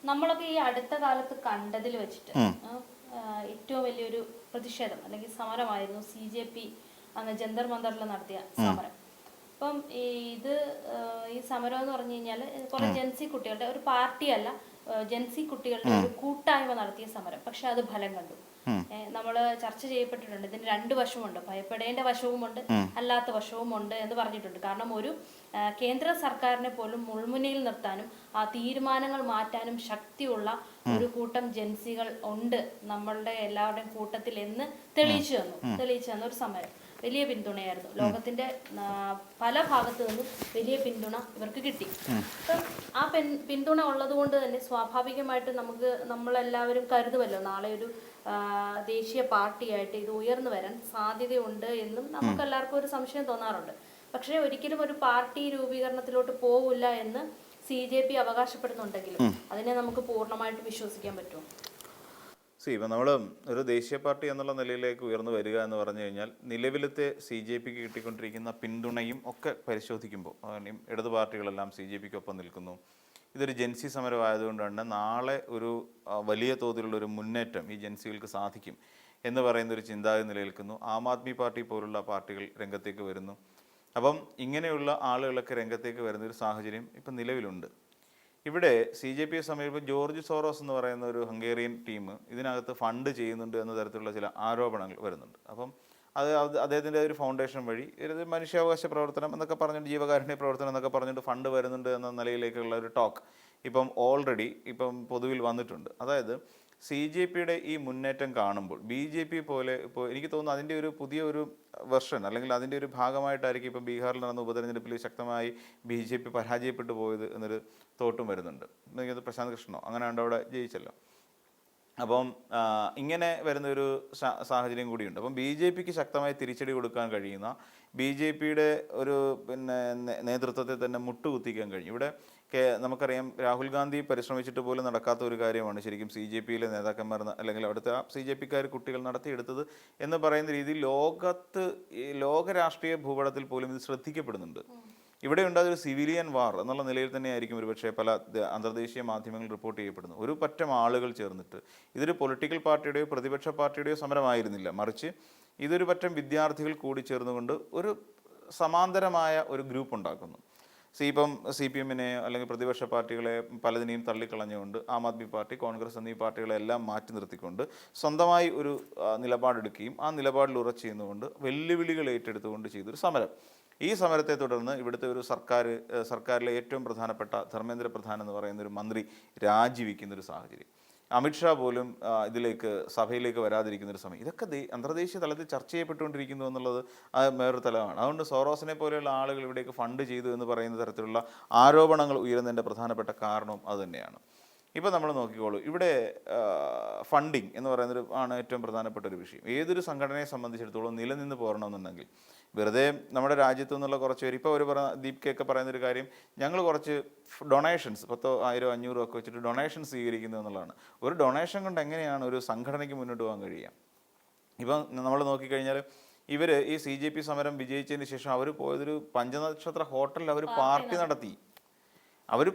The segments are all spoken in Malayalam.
നമ്മളൊക്കെ ഈ അടുത്ത കാലത്ത് കണ്ടതിൽ വെച്ചിട്ട് ഏറ്റവും വലിയൊരു പ്രതിഷേധം അല്ലെങ്കിൽ സമരമായിരുന്നു CJP അന്ന് ജന്തർ മന്ദറിൽ നടത്തിയ സമരം. അപ്പം ഇത് ഈ സമരം എന്ന് പറഞ്ഞു കഴിഞ്ഞാൽ കുറെ ജെൻസി കുട്ടികളുടെ ഒരു പാർട്ടിയല്ല, ജെൻസി കുട്ടികളുടെ ഒരു കൂട്ടായ്മ നടത്തിയ സമരം. പക്ഷെ അത് ഫലം കണ്ടു. നമ്മൾ ചർച്ച ചെയ്യപ്പെട്ടിട്ടുണ്ട്. ഇതിന് രണ്ട് വശമുണ്ട്, ഭയപ്പെടേണ്ട വശവുമുണ്ട്, അല്ലാത്ത വശവുമുണ്ട് എന്ന് പറഞ്ഞിട്ടുണ്ട്. കാരണം ഒരു കേന്ദ്ര സർക്കാരിനെ പോലും മുൾമുനയിൽ നിർത്താനും ആ തീരുമാനങ്ങൾ മാറ്റാനും ശക്തിയുള്ള ഒരു കൂട്ടം ജൻസികൾ ഉണ്ട് നമ്മളുടെ എല്ലാവരുടെയും കൂട്ടത്തിൽ എന്ന് തെളിയിച്ചു തന്ന ഒരു സമരം. വലിയ പിന്തുണയായിരുന്നു. ലോകത്തിന്റെ പല ഭാഗത്തു നിന്നും വലിയ പിന്തുണ ഇവർക്ക് കിട്ടി. അപ്പം ആ പിന്തുണ ഉള്ളത് കൊണ്ട് തന്നെ സ്വാഭാവികമായിട്ട് നമ്മളെല്ലാവരും കരുതുമല്ലോ നാളെ ഒരു ദേശീയ പാർട്ടിയായിട്ട് ഇത് ഉയർന്നു വരാൻ സാധ്യതയുണ്ട് എന്നും നമുക്കെല്ലാവർക്കും ഒരു സംശയം തോന്നാറുണ്ട്. പക്ഷേ ഒരിക്കലും ഒരു പാർട്ടി രൂപീകരണത്തിലോട്ട് പോവില്ല എന്ന് CJP അവകാശപ്പെടുന്നുണ്ടെങ്കിലും അതിനെ നമുക്ക് പൂർണ്ണമായിട്ട് വിശ്വസിക്കാൻ പറ്റുമോ? ഇപ്പം നമ്മൾ ഒരു ദേശീയ പാർട്ടി എന്നുള്ള നിലയിലേക്ക് ഉയർന്നു വരിക എന്ന് പറഞ്ഞു കഴിഞ്ഞാൽ നിലവിലത്തെ CJPക്ക് കിട്ടിക്കൊണ്ടിരിക്കുന്ന പിന്തുണയും ഒക്കെ പരിശോധിക്കുമ്പോൾ ഇടതു പാർട്ടികളെല്ലാം CJPക്കൊപ്പം നിൽക്കുന്നു. ഇതൊരു ജൻസി സമരമായതുകൊണ്ട് തന്നെ നാളെ ഒരു വലിയ തോതിലുള്ള ഒരു മുന്നേറ്റം ഈ ജൻസികൾക്ക് സാധിക്കും എന്ന് പറയുന്നൊരു ചിന്താഗതി നിലനിൽക്കുന്നു. ആം ആദ്മി പാർട്ടി പോലുള്ള പാർട്ടികൾ രംഗത്തേക്ക് വരുന്നു. അപ്പം ഇങ്ങനെയുള്ള ആളുകളൊക്കെ രംഗത്തേക്ക് വരുന്നൊരു സാഹചര്യം ഇപ്പം നിലവിലുണ്ട്. ഇവിടെ CJPയെ സമീപം ജോർജ് സോറോസ് എന്ന് പറയുന്ന ഒരു ഹംഗേറിയൻ ടീം ഇതിനകത്ത് ഫണ്ട് ചെയ്യുന്നുണ്ട് എന്ന തരത്തിലുള്ള ചില ആരോപണങ്ങൾ വരുന്നുണ്ട്. അപ്പം അത് അദ്ദേഹത്തിൻ്റെ ഒരു ഫൗണ്ടേഷൻ വഴി ഇത് മനുഷ്യാവകാശ പ്രവർത്തനം എന്നൊക്കെ പറഞ്ഞിട്ട് ജീവകാരുണ്യ പ്രവർത്തനം എന്നൊക്കെ പറഞ്ഞിട്ട് ഫണ്ട് വരുന്നുണ്ട് എന്ന നിലയിലേക്കുള്ള ഒരു ടോക്ക് ഇപ്പം ഓൾറെഡി പൊതുവിൽ വന്നിട്ടുണ്ട്. അതായത് CJPയുടെ ഈ മുന്നേറ്റം കാണുമ്പോൾ BJP പോലെ ഇപ്പോൾ എനിക്ക് തോന്നുന്നു അതിൻ്റെ ഒരു പുതിയ ഒരു വെർഷൻ അല്ലെങ്കിൽ അതിൻ്റെ ഒരു ഭാഗമായിട്ടായിരിക്കും ഇപ്പം ബീഹാറിൽ നടന്ന ഉപതെരഞ്ഞെടുപ്പിൽ ശക്തമായി BJP പരാജയപ്പെട്ടു പോയത് എന്നൊരു തോട്ടും വരുന്നുണ്ട്. എനിക്കത് പ്രശാന്ത് കൃഷ്ണനോ അങ്ങനെ ഉണ്ട് അവിടെ ജയിച്ചല്ലോ. അപ്പം ഇങ്ങനെ വരുന്നൊരു സാഹചര്യം കൂടിയുണ്ട്. അപ്പം BJPക്ക് ശക്തമായി തിരിച്ചടി കൊടുക്കാൻ കഴിയുന്ന BJPയുടെ ഒരു നേതൃത്വത്തെ തന്നെ മുട്ടുകുത്തിക്കാൻ കഴിയും. ഇവിടെ നമുക്കറിയാം രാഹുൽ ഗാന്ധി പരിശ്രമിച്ചിട്ട് പോലും നടക്കാത്ത ഒരു കാര്യമാണ് ശരിക്കും CJPയിലെ നേതാക്കന്മാർ അല്ലെങ്കിൽ അവിടുത്തെ CJPക്കാർ കുട്ടികൾ നടത്തിയെടുത്തത് എന്ന് പറയുന്ന രീതിയിൽ ലോക രാഷ്ട്രീയ ഭൂപടത്തിൽ പോലും ഇത് ശ്രദ്ധിക്കപ്പെടുന്നുണ്ട്. ഇവിടെ ഉണ്ടാതൊരു സിവിലിയൻ വാർ എന്നുള്ള നിലയിൽ തന്നെയായിരിക്കും ഒരുപക്ഷെ പല അന്തർദേശീയ മാധ്യമങ്ങൾ റിപ്പോർട്ട് ചെയ്യപ്പെടുന്നു. ഒരു പറ്റം ആളുകൾ ചേർന്നിട്ട് ഇതൊരു പൊളിറ്റിക്കൽ പാർട്ടിയുടെയോ പ്രതിപക്ഷ പാർട്ടിയുടെയോ സമരമായിരുന്നില്ല, മറിച്ച് ഇതൊരു പറ്റം വിദ്യാർത്ഥികൾ കൂടി ചേർന്നുകൊണ്ട് ഒരു സമാന്തരമായ ഒരു ഗ്രൂപ്പ് ഉണ്ടാക്കുന്നു. ഇപ്പം CPMനെ അല്ലെങ്കിൽ പ്രതിപക്ഷ പാർട്ടികളെ പലതിനെയും തള്ളിക്കളഞ്ഞുകൊണ്ട് ആം ആദ്മി പാർട്ടി, കോൺഗ്രസ് എന്നീ പാർട്ടികളെല്ലാം മാറ്റി നിർത്തിക്കൊണ്ട് സ്വന്തമായി ഒരു നിലപാടെടുക്കുകയും ആ നിലപാടിൽ ഉറച്ചു ചെയ്യുന്നുകൊണ്ട് വെല്ലുവിളികൾ ഏറ്റെടുത്തുകൊണ്ട് ചെയ്തൊരു സമരം. ഈ സമരത്തെ തുടർന്ന് ഇവിടുത്തെ ഒരു സർക്കാരിലെ ഏറ്റവും പ്രധാനപ്പെട്ട ധർമ്മേന്ദ്ര പ്രധാൻ എന്ന് പറയുന്ന ഒരു മന്ത്രി രാജിവെക്കുന്നൊരു സാഹചര്യം. അമിത്ഷാ പോലും സഭയിലേക്ക് വരാതിരിക്കുന്നൊരു സമയം. ഇതൊക്കെ അന്തർദേശീയ തലത്തിൽ ചർച്ച ചെയ്യപ്പെട്ടുകൊണ്ടിരിക്കുന്നു എന്നുള്ളത് വേറൊരു തലമാണ്. അതുകൊണ്ട് സോറോസിനെ പോലെയുള്ള ആളുകൾ ഇവിടേക്ക് ഫണ്ട് ചെയ്തു എന്ന് പറയുന്ന തരത്തിലുള്ള ആരോപണങ്ങൾ ഉയരുന്നതിൻ്റെ പ്രധാനപ്പെട്ട കാരണവും അതുതന്നെയാണ്. ഇപ്പോൾ നമ്മൾ നോക്കിക്കോളൂ, ഇവിടെ ഫണ്ടിങ് എന്ന് പറയുന്നൊരു ആണ് ഏറ്റവും പ്രധാനപ്പെട്ട ഒരു വിഷയം. ഏതൊരു സംഘടനയെ സംബന്ധിച്ചിടത്തോളം നിലനിന്ന് പോരണമെന്നുണ്ടെങ്കിൽ വെറുതെ നമ്മുടെ രാജ്യത്തു നിന്നുള്ള കുറച്ച് പേര് ഇപ്പോൾ ദീപ് കെയൊക്കെ പറയുന്നൊരു കാര്യം, ഞങ്ങൾ കുറച്ച് ഡൊണേഷൻസ് 10,000, 500 ഒക്കെ വെച്ചിട്ട് ഡൊണേഷൻസ് സ്വീകരിക്കുന്നു എന്നുള്ളതാണ്. ഒരു ഡൊണേഷൻ കൊണ്ട് എങ്ങനെയാണ് ഒരു സംഘടനയ്ക്ക് മുന്നോട്ട് പോകാൻ കഴിയുക? ഇപ്പം നമ്മൾ നോക്കിക്കഴിഞ്ഞാൽ ഇവർ ഈ CJP സമരം വിജയിച്ചതിന് ശേഷം അവർ പോയതൊരു പഞ്ചനക്ഷത്ര ഹോട്ടലിൽ അവർ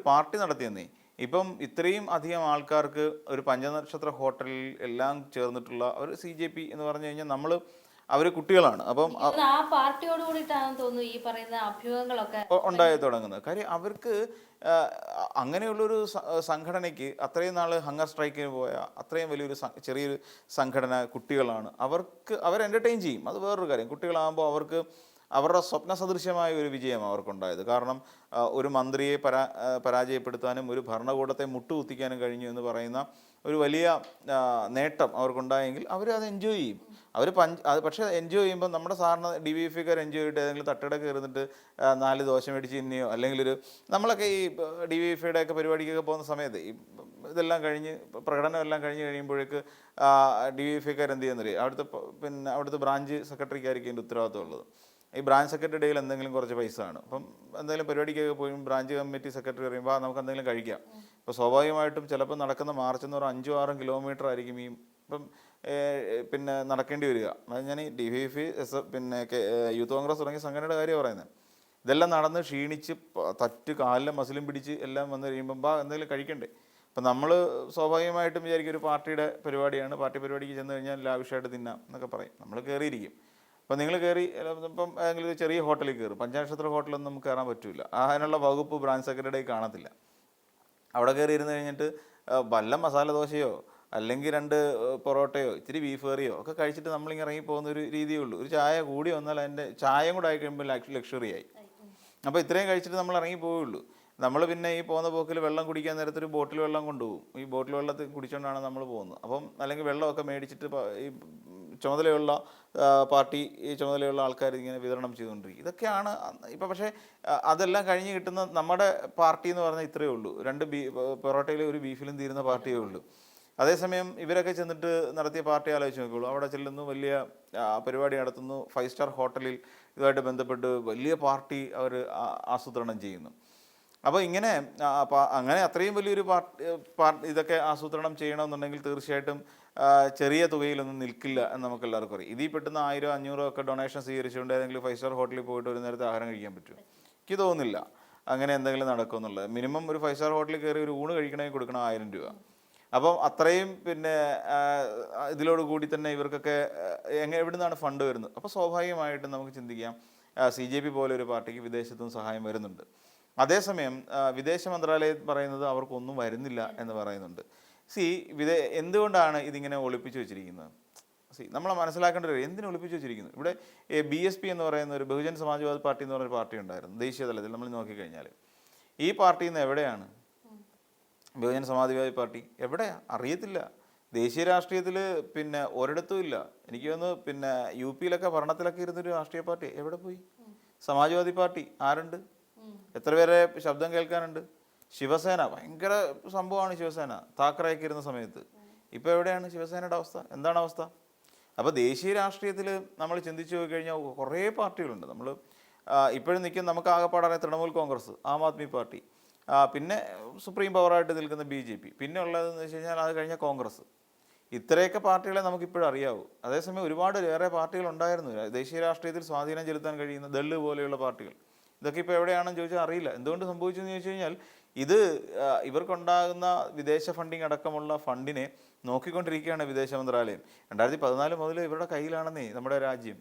പാർട്ടി നടത്തിയെന്നേ. ഇപ്പം ഇത്രയും അധികം ആൾക്കാർക്ക് ഒരു പഞ്ചനക്ഷത്ര ഹോട്ടലിൽ എല്ലാം ചേർന്നിട്ടുള്ള ഒരു CJP എന്ന് പറഞ്ഞു കഴിഞ്ഞാൽ അവർ കുട്ടികളാണ്. അപ്പം ആ പാർട്ടിയോട് കൂടിയിട്ടാണെന്ന് തോന്നുന്നു ഈ പറയുന്ന അഭ്യൂഹങ്ങളൊക്കെ ഉണ്ടായി തുടങ്ങുന്നത്. കാര്യം അവർക്ക് അങ്ങനെയുള്ളൊരു സംഘടനയ്ക്ക് അത്രയും നാൾ ഹങ്ങർ സ്ട്രൈക്കിന് പോയ അത്രയും വലിയൊരു ചെറിയൊരു സംഘടന കുട്ടികളാണ്. അവർ എൻ്റർടൈൻ ചെയ്യും, അത് വേറൊരു കാര്യം. കുട്ടികളാകുമ്പോൾ അവർക്ക് അവരുടെ സ്വപ്ന സദൃശ്യമായ ഒരു വിജയം അവർക്കുണ്ടായത്. കാരണം ഒരു മന്ത്രിയെ പരാജയപ്പെടുത്താനും ഒരു ഭരണകൂടത്തെ മുട്ടുകുത്തിക്കാനും കഴിഞ്ഞു എന്ന് പറയുന്ന ഒരു വലിയ നേട്ടം അവർക്കുണ്ടായെങ്കിൽ അവർ അത് എൻജോയ് ചെയ്യും. പക്ഷേ എൻജോയ് ചെയ്യുമ്പോൾ നമ്മുടെ സാറിന് DYFIക്കാർ എൻജോയ് ചെയ്തിട്ട് ഏതെങ്കിലും തട്ടിടക്ക് കയറുന്നിട്ട് 4 ദോശ മേടിച്ച് തിന്നെയോ അല്ലെങ്കിൽ നമ്മളൊക്കെ ഈ DYFIയുടെ ഒക്കെ പരിപാടിക്കൊക്കെ പോകുന്ന സമയത്ത് ഇതെല്ലാം കഴിഞ്ഞ് പ്രകടനം എല്ലാം കഴിഞ്ഞ് കഴിയുമ്പോഴേക്ക് DYFIക്കാർ എന്ത് ചെയ്യുന്നില്ലേ, അവിടുത്തെ ബ്രാഞ്ച് സെക്രട്ടറിക്കായിരിക്കും ഇതിൻ്റെ ഉത്തരവാദിത്വം ഉള്ളത്. ഈ ബ്രാഞ്ച് സെക്രട്ടറിയുടെ കയ്യിൽ എന്തെങ്കിലും കുറച്ച് പൈസ ആണ്. അപ്പം എന്തെങ്കിലും പരിപാടിക്കൊക്കെ പോയി ബ്രാഞ്ച് കമ്മിറ്റി സെക്രട്ടറി പറയുമ്പോൾ നമുക്ക് എന്തെങ്കിലും കഴിക്കാം. ഇപ്പോൾ സ്വാഭാവികമായിട്ടും ചിലപ്പോൾ നടക്കുന്ന മാർച്ച് എന്ന് പറഞ്ഞാൽ 5-6 കിലോമീറ്റർ ആയിരിക്കും നടക്കേണ്ടി വരിക. അത് ഞാൻ ഈ DYFI യൂത്ത് കോൺഗ്രസ് തുടങ്ങിയ സംഘടനയുടെ കാര്യം പറയുന്നത്. ഇതെല്ലാം നടന്ന് ക്ഷീണിച്ച് കാലിലെ മസിലും പിടിച്ച് എല്ലാം വന്നു കഴിയുമ്പം എന്തെങ്കിലും കഴിക്കണ്ടേ. അപ്പം നമ്മൾ സ്വാഭാവികമായിട്ടും വിചാരിക്കും ഒരു പാർട്ടിയുടെ പരിപാടിയാണ്, പാർട്ടി പരിപാടിക്ക് ചെന്ന് കഴിഞ്ഞാൽ ലാവിഷായിട്ട് തിന്നാം എന്നൊക്കെ പറയും. നമ്മൾ കയറിയിരിക്കും. അപ്പം നിങ്ങൾ കയറി ഇപ്പം ഏതെങ്കിലും ഒരു ചെറിയ ഹോട്ടലിൽ കയറും. പഞ്ചനക്ഷത്ര ഹോട്ടലൊന്നും നമുക്ക് കയറാൻ പറ്റില്ല, അതിനുള്ള വകുപ്പ് ബ്രാഞ്ച് സെക്രട്ടറിയുടെ കാണത്തില്ല. അവിടെ കയറി ഇരുന്ന് കഴിഞ്ഞിട്ട് വല്ല മസാല ദോശയോ അല്ലെങ്കിൽ 2 പൊറോട്ടയോ ഇത്തിരി ബീഫ് കറിയോ ഒക്കെ കഴിച്ചിട്ട് നമ്മളിങ്ങനെ ഇറങ്ങി പോകുന്ന ഒരു രീതിയേ ഉള്ളൂ. ഒരു ചായ കൂടി വന്നാൽ അതിൻ്റെ ചായയും കൂടെ ആയി കഴിയുമ്പോൾ ലക്ഷറി ആയി. അപ്പോൾ ഇത്രയും കഴിച്ചിട്ട് നമ്മൾ ഇറങ്ങി പോവുള്ളൂ. നമ്മൾ പിന്നെ ഈ പോകുന്ന പോക്കിൽ വെള്ളം കുടിക്കാൻ നേരത്തെ ഒരു ബോട്ടിൽ വെള്ളം കൊണ്ടുപോകും. ഈ ബോട്ടിൽ വെള്ളത്തിൽ കുടിച്ചുകൊണ്ടാണ് നമ്മൾ പോകുന്നത്. അപ്പം അല്ലെങ്കിൽ വെള്ളമൊക്കെ മേടിച്ചിട്ട് ഈ ചുമതലയുള്ള പാർട്ടി, ഈ ചുമതലയുള്ള ആൾക്കാർ ഇങ്ങനെ വിതരണം ചെയ്തുകൊണ്ടിരിക്കും. ഇതൊക്കെയാണ് ഇപ്പം. പക്ഷേ അതെല്ലാം കഴിഞ്ഞ് കിട്ടുന്ന നമ്മുടെ പാർട്ടി എന്ന് പറഞ്ഞാൽ ഇത്രയേ ഉള്ളൂ. 2 പൊറോട്ടയിൽ 1 ബീഫിലും തീരുന്ന പാർട്ടിയേ ഉള്ളൂ. അതേസമയം ഇവരൊക്കെ ചെന്നിട്ട് നടത്തിയ പാർട്ടി ആലോചിച്ച് നോക്കുള്ളൂ. അവിടെ ചെല്ലുന്നു, വലിയ പരിപാടി നടത്തുന്നു, 5 സ്റ്റാർ ഹോട്ടലിൽ ഇതുമായിട്ട് ബന്ധപ്പെട്ട് വലിയ പാർട്ടി അവർ ആസൂത്രണം ചെയ്യുന്നു. അപ്പോൾ ഇങ്ങനെ അങ്ങനെ അത്രയും വലിയൊരു ഇതൊക്കെ ആസൂത്രണം ചെയ്യണമെന്നുണ്ടെങ്കിൽ തീർച്ചയായിട്ടും ചെറിയ തുകയിലൊന്നും നിൽക്കില്ല എന്ന് നമുക്ക് എല്ലാവർക്കും അറിയാം. ഇതിൽ പെട്ടെന്ന് 1000, 500 ഒക്കെ ഡൊണേഷൻ സ്വീകരിച്ചുകൊണ്ട് ഏതെങ്കിലും 5 സ്റ്റാർ ഹോട്ടലിൽ പോയിട്ട് ഒരു നേരത്തെ ആഹാരം കഴിക്കാൻ പറ്റുമോ? എനിക്ക് തോന്നുന്നില്ല അങ്ങനെ എന്തെങ്കിലും നടക്കുമെന്നുള്ളത്. മിനിമം ഒരു 5 സ്റ്റാർ ഹോട്ടലിൽ കയറി ഒരു ഊണ് കഴിക്കണമെങ്കിൽ കൊടുക്കണം 1000 രൂപ. അപ്പം അത്രയും പിന്നെ ഇതിലോട് കൂടി തന്നെ ഇവർക്കൊക്കെ എവിടെ നിന്നാണ് ഫണ്ട് വരുന്നത്? അപ്പോൾ സ്വാഭാവികമായിട്ടും നമുക്ക് ചിന്തിക്കാം CJP പോലെ ഒരു പാർട്ടിക്ക് വിദേശത്തും സഹായം വരുന്നുണ്ട്. അതേസമയം വിദേശ മന്ത്രാലയം പറയുന്നത് അവർക്കൊന്നും വരുന്നില്ല എന്ന് പറയുന്നുണ്ട്. എന്തുകൊണ്ടാണ് ഇതിങ്ങനെ ഒളിപ്പിച്ചു വെച്ചിരിക്കുന്നത്? നമ്മൾ മനസ്സിലാക്കേണ്ട ഒരു എന്തിനു ഒളിപ്പിച്ചു വെച്ചിരിക്കുന്നു? ഇവിടെ BSP എന്ന് പറയുന്ന ഒരു ബഹുജൻ സമാജ്വാദി പാർട്ടി എന്ന് പറയുന്ന ഒരു പാർട്ടി ഉണ്ടായിരുന്നു ദേശീയ തലത്തിൽ. നമ്മൾ നോക്കിക്കഴിഞ്ഞാൽ ഈ പാർട്ടിയിൽ നിന്ന് എവിടെയാണ് ബഹുജൻ സമാജ്വാദി പാർട്ടി? എവിടെയാണ് അറിയത്തില്ല. ദേശീയ രാഷ്ട്രീയത്തിൽ പിന്നെ ഒരിടത്തും ഇല്ല. എനിക്ക് തോന്നുന്നു പിന്നെ UP-യിലൊക്കെ ഭരണത്തിലൊക്കെ ഇരുന്നൊരു രാഷ്ട്രീയ പാർട്ടി എവിടെ പോയി? സമാജ്വാദി പാർട്ടി ആരുണ്ട്? എത്ര പേരെ ശബ്ദം കേൾക്കാനുണ്ട്? ശിവസേന ഭയങ്കര സംഭവമാണ്. ശിവസേന താക്കറെയൊക്കെ ഇരുന്ന സമയത്ത്. ഇപ്പോൾ എവിടെയാണ് ശിവസേനയുടെ അവസ്ഥ? എന്താണ് അവസ്ഥ? അപ്പോൾ ദേശീയ രാഷ്ട്രീയത്തിൽ നമ്മൾ ചിന്തിച്ചു പോയി കഴിഞ്ഞാൽ കുറേ പാർട്ടികളുണ്ട്. നമ്മൾ ഇപ്പോഴും നിൽക്കുന്ന നമുക്ക് ആകെപ്പാടായ തൃണമൂൽ കോൺഗ്രസ്, ആം ആദ്മി പാർട്ടി, പിന്നെ സുപ്രീം പവറായിട്ട് നിൽക്കുന്ന BJP, പിന്നെ ഉള്ളതെന്ന് വെച്ച് കഴിഞ്ഞാൽ അത് കഴിഞ്ഞ കോൺഗ്രസ്. ഇത്രയൊക്കെ പാർട്ടികളെ നമുക്കിപ്പോഴും അറിയാവൂ. അതേസമയം ഒരുപാട് ഏറെ പാർട്ടികളുണ്ടായിരുന്നു ദേശീയ രാഷ്ട്രീയത്തിൽ സ്വാധീനം ചെലുത്താൻ കഴിയുന്ന ദള് പോലെയുള്ള പാർട്ടികൾ. ഇതൊക്കെ ഇപ്പോൾ എവിടെയാണെന്ന് ചോദിച്ചാൽ അറിയില്ല. എന്തുകൊണ്ട് സംഭവിച്ചെന്ന് ചോദിച്ചു കഴിഞ്ഞാൽ ഇത് ഇവർക്കുണ്ടാകുന്ന വിദേശ ഫണ്ടിങ് അടക്കമുള്ള ഫണ്ടിനെ നോക്കിക്കൊണ്ടിരിക്കുകയാണ് വിദേശ മന്ത്രാലയം. 2014 മുതൽ ഇവരുടെ കയ്യിലാണെന്നേ നമ്മുടെ രാജ്യം.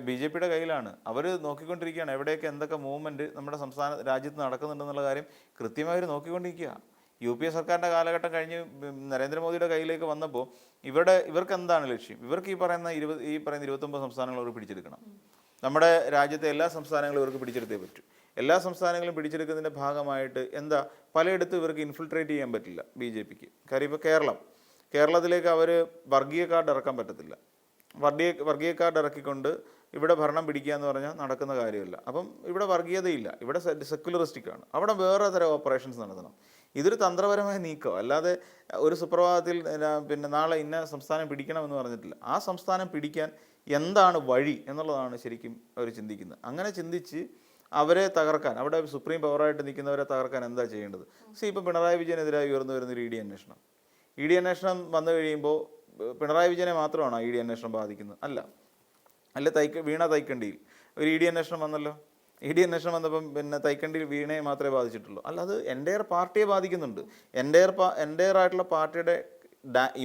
BJP-യുടെ കയ്യിലാണ്. അവർ നോക്കിക്കൊണ്ടിരിക്കുകയാണ് എവിടെയൊക്കെ എന്തൊക്കെ മൂവ്മെൻറ്റ് നമ്മുടെ രാജ്യത്ത് നടക്കുന്നുണ്ടെന്നുള്ള കാര്യം കൃത്യമായി നോക്കിക്കൊണ്ടിരിക്കുക. UPA സർക്കാരിൻ്റെ കാലഘട്ടം കഴിഞ്ഞ് നരേന്ദ്രമോദിയുടെ കയ്യിലേക്ക് വന്നപ്പോൾ ഇവർക്ക് എന്താണ് ലക്ഷ്യം? ഇവർക്ക് ഈ പറയുന്ന 29 സംസ്ഥാനങ്ങൾ അവർ പിടിച്ചെടുക്കണം. നമ്മുടെ രാജ്യത്തെ എല്ലാ സംസ്ഥാനങ്ങളും ഇവർക്ക് പിടിച്ചെടുത്തേ പറ്റൂ. എല്ലാ സംസ്ഥാനങ്ങളും പിടിച്ചെടുക്കുന്നതിൻ്റെ ഭാഗമായിട്ട് പലയിടത്തും ഇവർക്ക് ഇൻഫിൽട്രേറ്റ് ചെയ്യാൻ പറ്റില്ല BJP-ക്ക്. കാര്യം ഇപ്പോൾ കേരളത്തിലേക്ക് അവർ വർഗീയ കാർഡ് ഇറക്കാൻ പറ്റത്തില്ല. വർഗീയ കാർഡ് ഇറക്കിക്കൊണ്ട് ഇവിടെ ഭരണം പിടിക്കുക എന്ന് പറഞ്ഞാൽ നടക്കുന്ന കാര്യമല്ല. അപ്പം ഇവിടെ വർഗീയതയില്ല, ഇവിടെ സെക്യുലറിസ്റ്റിക്കാണ്. അവിടെ വേറെ തരം ഓപ്പറേഷൻസ് നടത്തണം. ഇതൊരു തന്ത്രപരമായ നീക്കം, അല്ലാതെ ഒരു സുപ്രഭാതത്തിൽ പിന്നെ നാളെ ഇന്ന സംസ്ഥാനം പിടിക്കണമെന്ന് പറഞ്ഞിട്ടില്ല. ആ സംസ്ഥാനം പിടിക്കാൻ എന്താണ് വഴി എന്നുള്ളതാണ് ശരിക്കും അവർ ചിന്തിക്കുന്നത്. അങ്ങനെ ചിന്തിച്ച് അവരെ തകർക്കാൻ, അവിടെ സുപ്രീം പവറായിട്ട് നിൽക്കുന്നവരെ തകർക്കാൻ എന്താ ചെയ്യേണ്ടത്? ഇപ്പോൾ പിണറായി വിജയനെതിരായി ഉയർന്നു വരുന്നൊരു ED അന്വേഷണം. ED അന്വേഷണം വന്നു കഴിയുമ്പോൾ പിണറായി വിജയനെ മാത്രമാണോ ED അന്വേഷണം ബാധിക്കുന്നത്? അല്ല വീണ തൈക്കണ്ടിയിൽ ഒരു ED അന്വേഷണം വന്നല്ലോ. ED അന്വേഷണം വന്നപ്പം പിന്നെ തൈക്കണ്ടിയിൽ വീണയെ മാത്രമേ ബാധിച്ചിട്ടുള്ളൂ. അത് എൻ്റെയർ പാർട്ടിയെ ബാധിക്കുന്നുണ്ട്. എൻ്റെയർ ആയിട്ടുള്ള പാർട്ടിയുടെ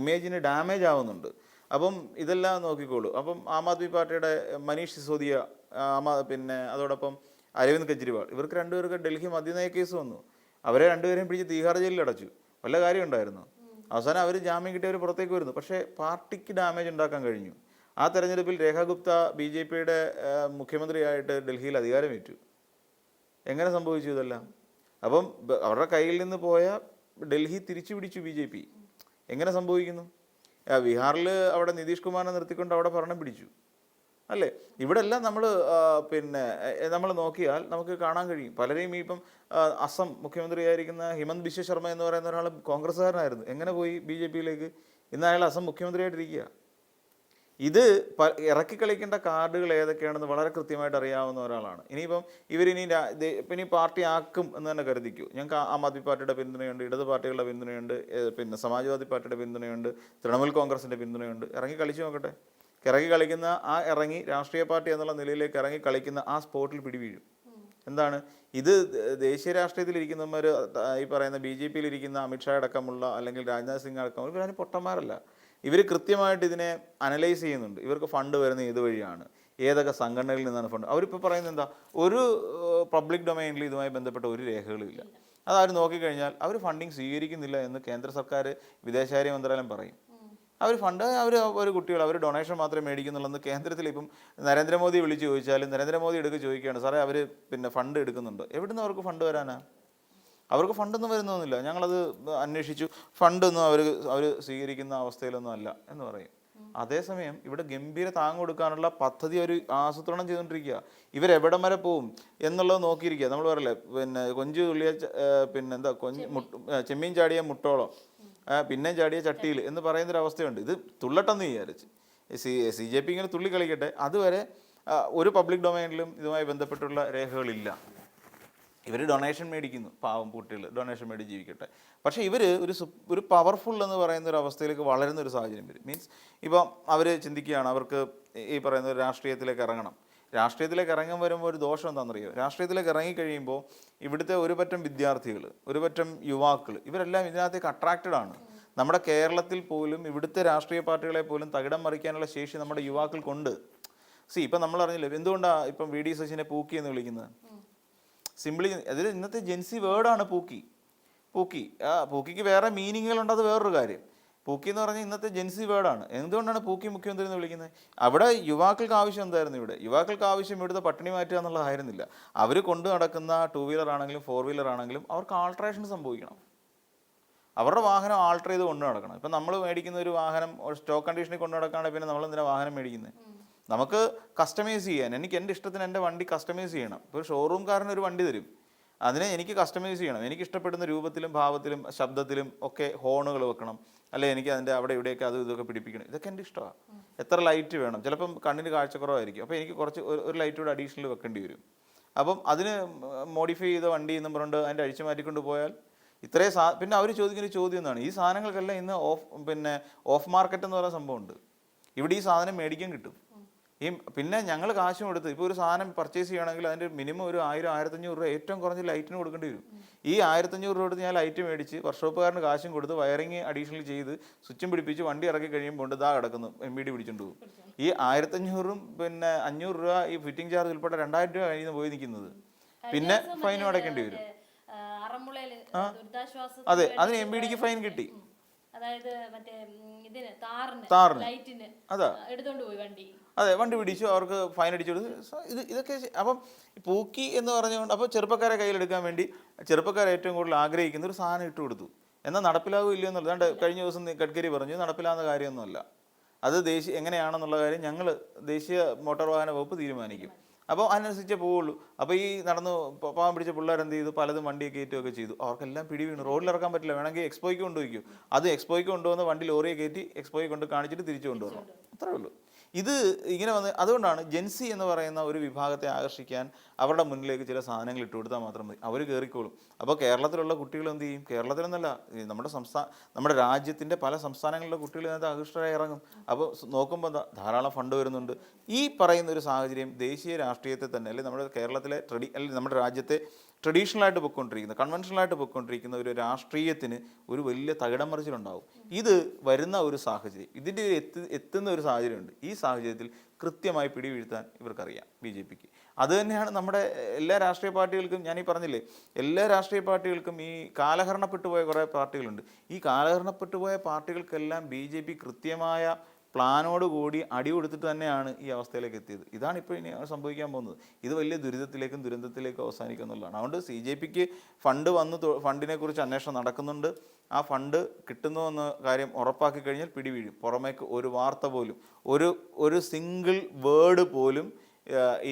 ഇമേജിന് ഡാമേജ് ആവുന്നുണ്ട്. അപ്പം ഇതെല്ലാം നോക്കിക്കോളൂ. അപ്പം ആം ആദ്മി പാർട്ടിയുടെ മനീഷ് സിസോദിയ, പിന്നെ അതോടൊപ്പം അരവിന്ദ് കെജ്രിവാൾ, ഇവർക്ക് 2 പേർക്ക് ഡൽഹി മദ്യനയ കേസ് വന്നു. അവരെ 2 പേരെയും പിടിച്ച് തീഹാർ ജയിലിൽ അടച്ചു. വല്ല കാര്യം ഉണ്ടായിരുന്നു? അവസാനം അവർ ജാമ്യം കിട്ടിയവർ പുറത്തേക്ക് വരുന്നു. പക്ഷേ പാർട്ടിക്ക് ഡാമേജ് ഉണ്ടാക്കാൻ കഴിഞ്ഞു. ആ തെരഞ്ഞെടുപ്പിൽ രേഖ ഗുപ്ത BJP-യുടെ മുഖ്യമന്ത്രിയായിട്ട് ഡൽഹിയിൽ അധികാരമേറ്റു. എങ്ങനെ സംഭവിച്ചു ഇതെല്ലാം? അപ്പം അവരുടെ കയ്യിൽ നിന്ന് പോയ ഡൽഹി തിരിച്ചു പിടിച്ചു BJP. എങ്ങനെ സംഭവിക്കുന്നു? ബീഹാറിൽ അവിടെ നിതീഷ് കുമാറിനെ നിർത്തിക്കൊണ്ട് അവിടെ ഭരണം പിടിച്ചു അല്ലേ? ഇവിടെ എല്ലാം നമ്മൾ നോക്കിയാൽ നമുക്ക് കാണാൻ കഴിയും. പലരെയും ഇപ്പം അസം മുഖ്യമന്ത്രിയായിരിക്കുന്ന ഹിമന്ത് ബിശ്വ ശർമ്മ എന്ന് പറയുന്ന ഒരാൾ കോൺഗ്രസ്സുകാരനായിരുന്നു. എങ്ങനെ പോയി BJP-യിലേക്ക്? ഇന്ന് അയാൾ അസം മുഖ്യമന്ത്രിയായിട്ടിരിക്കുക. ഇത് ഇറക്കി കളിക്കേണ്ട കാർഡുകൾ ഏതൊക്കെയാണെന്ന് വളരെ കൃത്യമായിട്ട് അറിയാവുന്ന ഒരാളാണ്. ഇനിയിപ്പം ഇനി പാർട്ടി ആക്കും എന്ന് തന്നെ കരുതിക്കൂ. ഞങ്ങൾക്ക് ആം ആദ്മി പാർട്ടിയുടെ പിന്തുണയുണ്ട്, ഇടത് പാർട്ടികളുടെ പിന്തുണയുണ്ട്, പിന്നെ സമാജ്വാദി പാർട്ടിയുടെ പിന്തുണയുണ്ട്, തൃണമൂൽ കോൺഗ്രസിൻ്റെ പിന്തുണയുണ്ട്. ഇറങ്ങി കളിച്ചു നോക്കട്ടെ. ഇറങ്ങി കളിക്കുന്ന രാഷ്ട്രീയ പാർട്ടി എന്നുള്ള നിലയിലേക്ക് ഇറങ്ങി കളിക്കുന്ന ആ സ്പോട്ടിൽ പിടിവീഴും. എന്താണ് ഇത് ദേശീയ രാഷ്ട്രീയത്തിലിരിക്കുന്നവർ, ഈ പറയുന്ന BJP-യിലിരിക്കുന്ന അമിത്ഷാ അടക്കമുള്ള അല്ലെങ്കിൽ രാജ്നാഥ് സിംഗ് അടക്കമുള്ള ഇവരാരും പൊട്ടന്മാരല്ല. ഇവർ കൃത്യമായിട്ട് ഇതിനെ അനലൈസ് ചെയ്യുന്നുണ്ട്. ഇവർക്ക് ഫണ്ട് വരുന്നത് ഏത് വഴിയാണ്, ഏതൊക്കെ സംഘടനകളിൽ നിന്നാണ് ഫണ്ട്. അവരിപ്പോൾ പറയുന്നത് എന്താ, ഒരു പബ്ലിക് ഡൊമൈനിൽ ഇതുമായി ബന്ധപ്പെട്ട ഒരു രേഖകളും ഇല്ല. അതാരും നോക്കിക്കഴിഞ്ഞാൽ അവർ ഫണ്ടിങ് സ്വീകരിക്കുന്നില്ല എന്ന് കേന്ദ്ര സർക്കാർ വിദേശകാര്യ മന്ത്രാലയം പറയും. അവർ ഫണ്ട് ഒരു കുട്ടികൾ അവർ ഡൊണേഷൻ മാത്രമേ മേടിക്കുന്നുള്ളൂ. കേന്ദ്രത്തിൽ ഇപ്പം നരേന്ദ്രമോദി വിളിച്ച് ചോദിച്ചാലും നരേന്ദ്രമോദി എടുക്കുക ചോദിക്കുകയാണ്, സാറേ അവർ പിന്നെ ഫണ്ട് എടുക്കുന്നുണ്ടോ? എവിടുന്ന് അവർക്ക് ഫണ്ട് വരാനാ? അവർക്ക് ഫണ്ടൊന്നും വരുന്നൊന്നുമില്ല. ഞങ്ങളത് അന്വേഷിച്ചു, ഫണ്ടൊന്നും അവർ സ്വീകരിക്കുന്ന അവസ്ഥയിലൊന്നും അല്ല എന്ന് പറയും. അതേസമയം ഇവിടെ ഗംഭീര താങ്ങ് കൊടുക്കാനുള്ള പദ്ധതി അവർ ആസൂത്രണം ചെയ്തുകൊണ്ടിരിക്കുക. ഇവരെവിടം വരെ പോവും എന്നുള്ളത് നോക്കിയിരിക്കുക. നമ്മൾ പറയല്ലേ, പിന്നെ കൊഞ്ചു തുള്ളിയ പിന്നെന്താ ചെമ്മീൻ ചാടിയ മുട്ടോളം പിന്നെ ചാടിയ ചട്ടിയിൽ എന്ന് പറയുന്നൊരവസ്ഥയുണ്ട്. ഇത് തുള്ളട്ടെന്ന് വിചാരിച്ച് CJP ഇങ്ങനെ തുള്ളി കളിക്കട്ടെ. അതുവരെ ഒരു പബ്ലിക് ഡൊമൈനിലും ഇതുമായി ബന്ധപ്പെട്ടുള്ള രേഖകളില്ല. ഇവർ ഡൊണേഷൻ മേടിക്കുന്നു, പാവം കുട്ടികൾ ഡൊണേഷൻ മേടിച്ച് ജീവിക്കട്ടെ. പക്ഷേ ഇവർ ഒരു പവർഫുൾ എന്ന് പറയുന്ന ഒരു അവസ്ഥയിലേക്ക് വളരുന്ന ഒരു സാഹചര്യം വരും. മീൻസ് ഇപ്പം അവർ ചിന്തിക്കുകയാണ് അവർക്ക് ഈ പറയുന്ന ഒരു രാഷ്ട്രീയത്തിലേക്ക് ഇറങ്ങണം. രാഷ്ട്രീയത്തിലേക്ക് ഇറങ്ങാൻ വരുമ്പോൾ ഒരു ദോഷം എന്താണെന്നറിയോ? രാഷ്ട്രീയത്തിലേക്ക് ഇറങ്ങിക്കഴിയുമ്പോൾ ഇവിടുത്തെ ഒരു പറ്റം വിദ്യാർത്ഥികൾ, ഒരു പറ്റം യുവാക്കൾ, ഇവരെല്ലാം ഇതിനകത്തേക്ക് അട്രാക്റ്റഡ് ആണ്. നമ്മുടെ കേരളത്തിൽ പോലും ഇവിടുത്തെ രാഷ്ട്രീയ പാർട്ടികളെ പോലും തകിടം മറിക്കാനുള്ള ശേഷി നമ്മുടെ യുവാക്കൾക്കുണ്ട്. ഇപ്പം നമ്മൾ അറിഞ്ഞില്ലേ എന്തുകൊണ്ടാണ് ഇപ്പം VD സച്ചിനെ പൂക്കി എന്ന് വിളിക്കുന്നത്? സിംപിളി അതിൽ ഇന്നത്തെ ജെൻസി വേർഡാണ് പൂക്കി. പൂക്കിക്ക് വേറെ മീനിങ്ങുകളുണ്ട്, അത് വേറൊരു കാര്യം. പൂക്കി എന്ന് പറഞ്ഞാൽ ഇന്നത്തെ ജെൻസി വേർഡാണ്. എന്തുകൊണ്ടാണ് പൂക്കി മുഖ്യമന്ത്രി എന്ന് വിളിക്കുന്നത്? അവിടെ യുവാക്കൾക്ക് ആവശ്യം എന്തായിരുന്നു? യുവാക്കൾക്ക് ആവശ്യം ഇവിടുത്തെ പട്ടിണി മാറ്റുക എന്നുള്ളതായിരുന്നില്ല. അവർ കൊണ്ടു നടക്കുന്ന 2 വീലർ ആണെങ്കിലും 4 വീലർ ആണെങ്കിലും അവർക്ക് ആൾട്രേഷൻ സംഭവിക്കണം. അവരുടെ വാഹനം ആൾട്ടർ ചെയ്ത് കൊണ്ടു നടക്കണം. ഇപ്പം നമ്മൾ മേടിക്കുന്ന ഒരു വാഹനം സ്റ്റോക്ക് കണ്ടീഷനിൽ കൊണ്ടു നടക്കുകയാണെങ്കിൽ പിന്നെ നമ്മൾ എന്തിനാണ് വാഹനം മേടിക്കുന്നത്? നമുക്ക് കസ്റ്റമൈസ് ചെയ്യാൻ, എനിക്ക് എൻ്റെ ഇഷ്ടത്തിന് എൻ്റെ വണ്ടി കസ്റ്റമൈസ് ചെയ്യണം. ഇപ്പോൾ ഷോറൂംകാരന് ഒരു വണ്ടി തരും, അതിനെ എനിക്ക് കസ്റ്റമൈസ് ചെയ്യണം. എനിക്ക് ഇഷ്ടപ്പെടുന്ന രൂപത്തിലും ഭാവത്തിലും ശബ്ദത്തിലും ഒക്കെ ഹോണുകൾ വെക്കണം, അല്ലെ എനിക്ക് അതിൻ്റെ അവിടെ ഇവിടെയൊക്കെ അത് ഇതൊക്കെ പിടിപ്പിക്കണം. ഇതൊക്കെ എൻ്റെ ഇഷ്ടമാണ്. എത്ര ലൈറ്റ് വേണം, ചിലപ്പം കണ്ണിന് കാഴ്ചക്കുറവായിരിക്കും, അപ്പോൾ എനിക്ക് കുറച്ച് ഒരു ലൈറ്റ് കൂടെ അഡീഷണൽ വെക്കേണ്ടി വരും. അപ്പം അതിന് മോഡിഫൈ ചെയ്ത വണ്ടി എന്നും പറഞ്ഞുകൊണ്ട് അതിൻ്റെ അഴിച്ചു മാറ്റിക്കൊണ്ട് പോയാൽ ഇത്രയും പിന്നെ അവർ ചോദിക്കുന്ന ചോദ്യം എന്താണ്, ഈ സാധനങ്ങൾക്കെല്ലാം ഇന്ന് ഓഫ് മാർക്കറ്റ് എന്ന് പറയുന്ന സംഭവമുണ്ട്. ഇവിടെ ഈ സാധനം മേടിക്കാൻ കിട്ടും. പിന്നെ ഞങ്ങൾ കാശും കൊടുത്ത് ഇപ്പോൾ ഒരു സാധനം പർച്ചേസ് ചെയ്യണമെങ്കിൽ അതിൻ്റെ മിനിമം ഒരു 1000-1500 രൂപ ഏറ്റവും കുറഞ്ഞ ലൈറ്റിന് കൊടുക്കേണ്ടി വരും. ഈ 1500 രൂപ കൊടുത്ത് ഞാൻ ലൈറ്റ് മേടിച്ച് വർക്ക്ഷോപ്പുകാരന് കാശും കൊടുത്ത് വയറിങ് അഡീഷണൽ ചെയ്ത് സ്വിച്ചും പിടിപ്പിച്ച് വണ്ടി ഇറക്കി കഴിയുമ്പോൾ ഇതാ കിടക്കുന്നു MBD പിടിച്ചുകൊണ്ട് പോകും. ഈ 1500-ഉം പിന്നെ 500 രൂപ ഈ ഫിറ്റിംഗ് ചാർജ് ഉൾപ്പെടെ 2000 രൂപ കഴിഞ്ഞ് പോയി നിൽക്കുന്നത്. പിന്നെ ഫൈനും അടയ്ക്കേണ്ടി വരും. അതെ, അതിന് MBDക്ക് ഫൈൻ കിട്ടി. അതായത് മറ്റേ ഇതിന് താറിന് അതാ എടുത്തോണ്ട് പോയി വണ്ടി. അതെ, വണ്ടി പിടിച്ചു, അവർക്ക് ഫൈൻ അടിച്ചു കൊടുത്തു. ഇതൊക്കെ അപ്പം പൂക്കി എന്ന് പറഞ്ഞുകൊണ്ട് അപ്പോൾ ചെറുപ്പക്കാരെ കയ്യിലെടുക്കാൻ വേണ്ടി ചെറുപ്പക്കാർ ഏറ്റവും കൂടുതൽ ആഗ്രഹിക്കുന്ന ഒരു സാധനം ഇട്ട് കൊടുത്തു. എന്നാൽ നടപ്പിലാവില്ലയോ എന്നുള്ളത്. അതുകൊണ്ട് കഴിഞ്ഞ ദിവസം ഗഡ്കരി പറഞ്ഞു നടപ്പിലാകുന്ന കാര്യമൊന്നുമല്ല, അത് എങ്ങനെയാണെന്നുള്ള കാര്യം ഞങ്ങൾ ദേശീയ മോട്ടോർ വാഹന വകുപ്പ് തീരുമാനിക്കും. അപ്പോൾ അതിനനുസരിച്ചേ പോവുള്ളൂ. അപ്പോൾ ഈ നടന്ന് പാവം പിടിച്ച പിള്ളേർ എന്ത് ചെയ്തു, പലതും വണ്ടിയെ കയറ്റുകയൊക്കെ ചെയ്തു. അവർക്കെല്ലാം പിടി വീണു. റോഡിൽ ഇറക്കാൻ പറ്റില്ല. വേണമെങ്കിൽ എക്സ്പോയ്ക്ക് കൊണ്ടുപോയിക്കും. അത് എക്സ്പോയ്ക്ക് കൊണ്ടുവന്ന് വണ്ടി ലോറിയെ കയറ്റി എക്സ്പോയ്ക്ക് കൊണ്ട് കാണിച്ചിട്ട് തിരിച്ചു കൊണ്ടുവരണം. അത്രേ ഉള്ളൂ. ഇത് ഇങ്ങനെ വന്ന് അതുകൊണ്ടാണ് ജെൻസി എന്ന് പറയുന്ന ഒരു വിഭാഗത്തെ ആകർഷിക്കാൻ അവരുടെ മുന്നിലേക്ക് ചില സാധനങ്ങൾ ഇട്ട് കൊടുത്താൽ മാത്രം മതി, അവർ കയറിക്കോളും. അപ്പോൾ കേരളത്തിലുള്ള കുട്ടികൾ എന്ത് ചെയ്യും? കേരളത്തിലെന്നല്ല, നമ്മുടെ രാജ്യത്തിൻ്റെ പല സംസ്ഥാനങ്ങളിലെ കുട്ടികൾ ഇതിനകത്ത് ആകൃഷ്ടരായി ഇറങ്ങും. അപ്പോൾ നോക്കുമ്പോൾ ധാരാളം ഫണ്ട് വരുന്നുണ്ട്. ഈ പറയുന്ന ഒരു സാഹചര്യം ദേശീയ രാഷ്ട്രീയത്തെ തന്നെ, അല്ലെങ്കിൽ നമ്മുടെ കേരളത്തിലെ അല്ലെങ്കിൽ നമ്മുടെ രാജ്യത്തെ ട്രഡീഷണലായിട്ട് പൊയ്ക്കൊണ്ടിരിക്കുന്ന കൺവെൻഷനലായിട്ട് പൊയ്ക്കൊണ്ടിരിക്കുന്ന ഒരു രാഷ്ട്രീയത്തിന് ഒരു വലിയ തകിടം മറിച്ചിലുണ്ടാവും. ഇത് വരുന്ന ഒരു സാഹചര്യം, ഇതിൻ്റെ എത്തുന്ന ഒരു സാഹചര്യമുണ്ട്. ഈ സാഹചര്യത്തിൽ കൃത്യമായി പിടിവീഴ്ത്താൻ ഇവർക്കറിയാം BJPക്ക്. അത് തന്നെയാണ് നമ്മുടെ എല്ലാ രാഷ്ട്രീയ പാർട്ടികൾക്കും. ഞാനീ പറഞ്ഞില്ലേ, എല്ലാ രാഷ്ട്രീയ പാർട്ടികൾക്കും ഈ കാലഹരണപ്പെട്ടുപോയ കുറേ പാർട്ടികളുണ്ട്. ഈ കാലഹരണപ്പെട്ടുപോയ പാർട്ടികൾക്കെല്ലാം BJP കൃത്യമായ പ്ലാനോട് കൂടി അടി കൊടുത്തിട്ട് തന്നെയാണ് ഈ അവസ്ഥയിലേക്ക് എത്തിയത്. ഇതാണ് ഇപ്പോൾ ഇനി സംഭവിക്കാൻ പോകുന്നത്. ഇത് വലിയ ദുരന്തത്തിലേക്കും അവസാനിക്കും എന്നുള്ളതാണ്. അതുകൊണ്ട് CJPക്ക് ഫണ്ടിനെ കുറിച്ച് അന്വേഷണം നടക്കുന്നുണ്ട്. ആ ഫണ്ട് കിട്ടുന്നുവെന്ന കാര്യം ഉറപ്പാക്കി കഴിഞ്ഞാൽ പിടിവീഴും. പുറമേക്ക് ഒരു വാർത്ത പോലും, ഒരു സിംഗിൾ വേർഡ് പോലും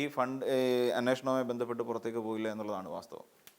ഈ ഫണ്ട് അന്വേഷണവുമായി ബന്ധപ്പെട്ട് പുറത്തേക്ക് പോയില്ല എന്നുള്ളതാണ് വാസ്തവം.